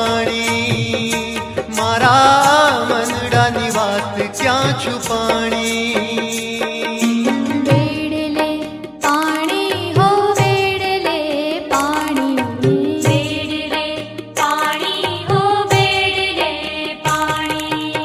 પાણી, મારા મનડાની વાત ક્યાં છુપાણી? વેડલે પાણી હો વેડલે પાણી, વેડલે પાણી હો વેડલે પાણી.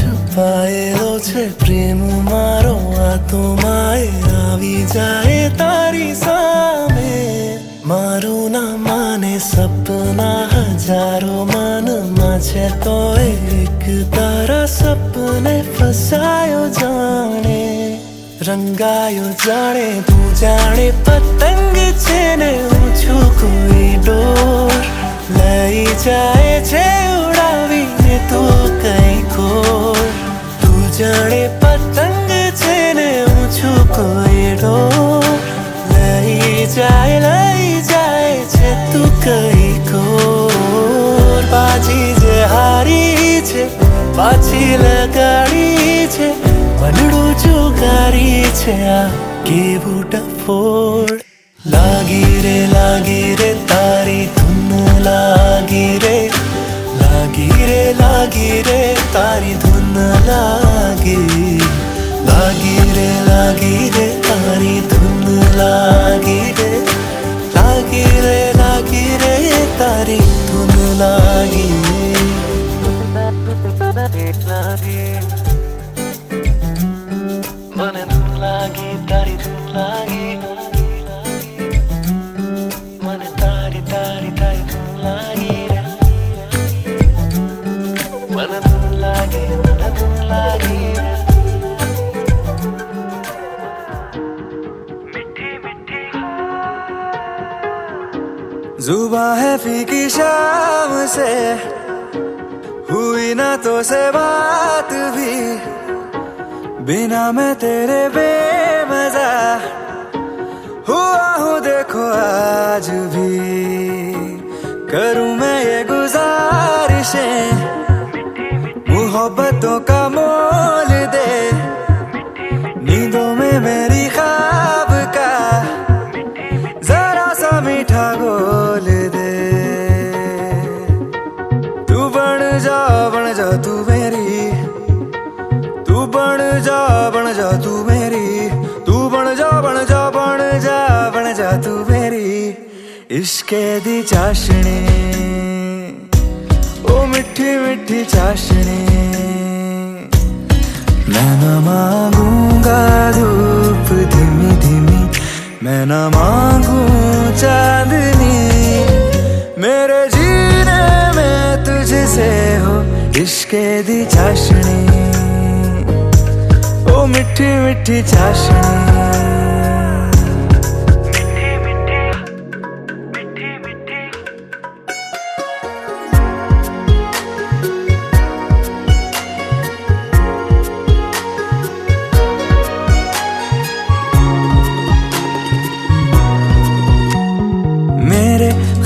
છુપાયેલો છે પ્રેમ મારો આ તો માએ આવી જાય તારી સામે મારું ના માને સપના હજારો મનમાં છે તો એક તારા સપને ફસાયો જાણે રંગાયો જાણે તું જાણે પતંગ છે ને હું છું કોઈ ડોર લઈ જાય છે ઉડાવીને તો કઈ ખોર તું જાણે પતંગ છે ને હું છું કોઈ ડોર લઈ જાય છે તું કઈ ખોર બાજી જે હારી છે પાછી લગાડી છે મનડું જુગારી છે આ કેવું ડફોડ લાગી રે તારી ધૂન લાગી રે તારી ધૂન લાગી રે તારી ધૂન લાગી રે તારી ધૂન લાગી મને ધૂન લાગી તારી ધૂન લાગી મને તારી ધૂન લાગી મને ધૂન લાગી जुबां है फीकी शाम से हुई ना तो से बात भी बिना मैं तेरे बेमजा हुआ हूँ देखो आज भी करूँ मैं ये गुजारिशें मोहब्बतों का मोल दे नींदों में मेरी ख्वाब का जरा सा मीठा घोल दे तू बन जा तू मेरी तू बन जा तू मेरी तू बन जा तू मेरी इश्के दी चाशनी ओ मिठी मिठी चाशनी मैं न मांगूंगा धूप धीमी धीमी मैं न मांगू चांदनी मेरे जीने में तुझसे हो इश्के दी चाशनी ओ मिठी मिठी चाशनी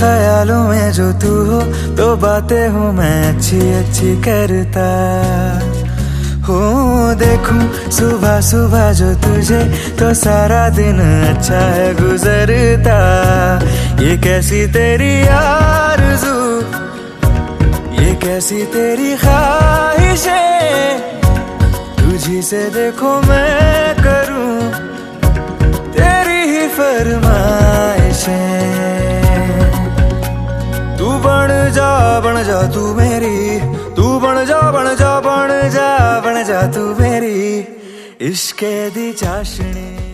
ख्यालों में जो तू हो तो बातें हूँ मैं अच्छी अच्छी करता हूँ देखूं सुबह सुबह जो तुझे तो सारा दिन अच्छा है गुजरता ये कैसी तेरी आरज़ू ये कैसी तेरी ख्वाहिशें तुझी से देखो मैं करूँ तेरी ही फरमाइशें तू बन जा तू मेरी तू बन जा तू मेरी इश्के दी चाशनी